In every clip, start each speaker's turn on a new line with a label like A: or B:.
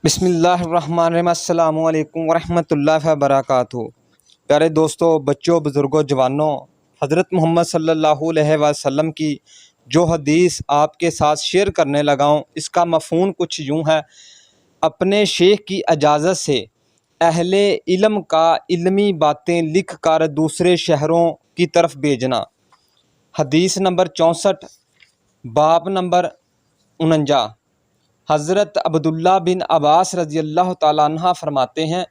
A: بسم اللہ الرحمن الرحیم۔ السلام علیکم ورحمۃ اللہ وبرکاتہ۔ پیارے دوستوں، بچوں، بزرگوں، جوانوں، حضرت محمد صلی اللہ علیہ وسلم کی جو حدیث آپ کے ساتھ شیئر کرنے لگا ہوں، اس کا مفہوم کچھ یوں ہے: اپنے شیخ کی اجازت سے اہل علم کا علمی باتیں لکھ کر دوسرے شہروں کی طرف بھیجنا۔ حدیث نمبر 64، باب نمبر 49۔ حضرت عبداللہ بن عباس رضی اللہ تعالیٰ عنہ فرماتے ہیں،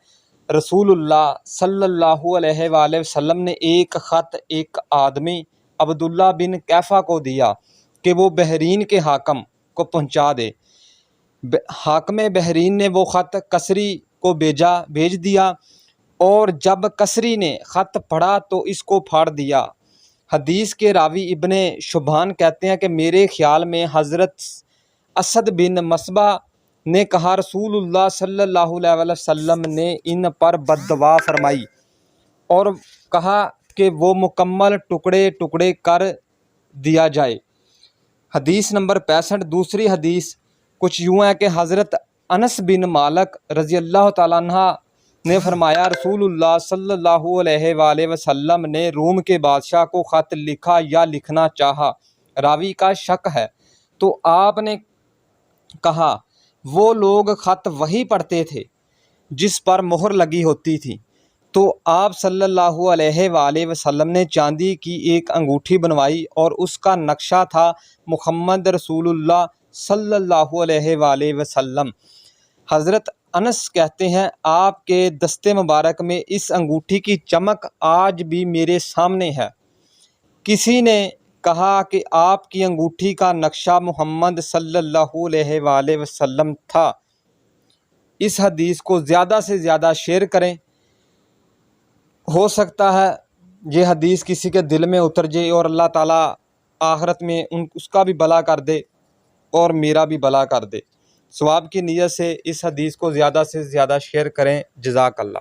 A: رسول اللہ صلی اللہ علیہ وآلہ وسلم نے ایک خط ایک آدمی عبداللہ بن کیفا کو دیا کہ وہ بحرین کے حاکم کو پہنچا دے۔ حاکم بحرین نے وہ خط کسری کو بھیج دیا، اور جب کسری نے خط پڑھا تو اس کو پھاڑ دیا۔ حدیث کے راوی ابن شبان کہتے ہیں کہ میرے خیال میں حضرت اسد بن مصبہ نے کہا، رسول اللہ صلی اللہ علیہ وسلم نے ان پر بد دعا فرمائی اور کہا کہ وہ مکمل ٹکڑے ٹکڑے کر دیا جائے۔ حدیث نمبر 65۔ دوسری حدیث کچھ یوں ہے کہ حضرت انس بن مالک رضی اللہ تعالیٰ عنہ نے فرمایا، رسول اللہ صلی اللہ علیہ وآلہ وسلم نے روم کے بادشاہ کو خط لکھا یا لکھنا چاہا، راوی کا شک ہے، تو آپ نے کہا وہ لوگ خط وہی پڑھتے تھے جس پر مہر لگی ہوتی تھی، تو آپ صلی اللہ علیہ وآلہ وسلم نے چاندی کی ایک انگوٹھی بنوائی اور اس کا نقشہ تھا محمد رسول اللہ صلی اللہ علیہ وآلہ وسلم۔ حضرت انس کہتے ہیں، آپ کے دستے مبارک میں اس انگوٹھی کی چمک آج بھی میرے سامنے ہے۔ کسی نے کہا کہ آپ کی انگوٹھی کا نقشہ محمد صلی اللہ علیہ وآلہ وسلم تھا۔ اس حدیث کو زیادہ سے زیادہ شیئر کریں، ہو سکتا ہے یہ حدیث کسی کے دل میں اتر جائے اور اللہ تعالیٰ آخرت میں اس کا بھی بھلا کر دے اور میرا بھی بھلا کر دے۔ ثواب کی نیت سے اس حدیث کو زیادہ سے زیادہ شیئر کریں۔ جزاک اللہ۔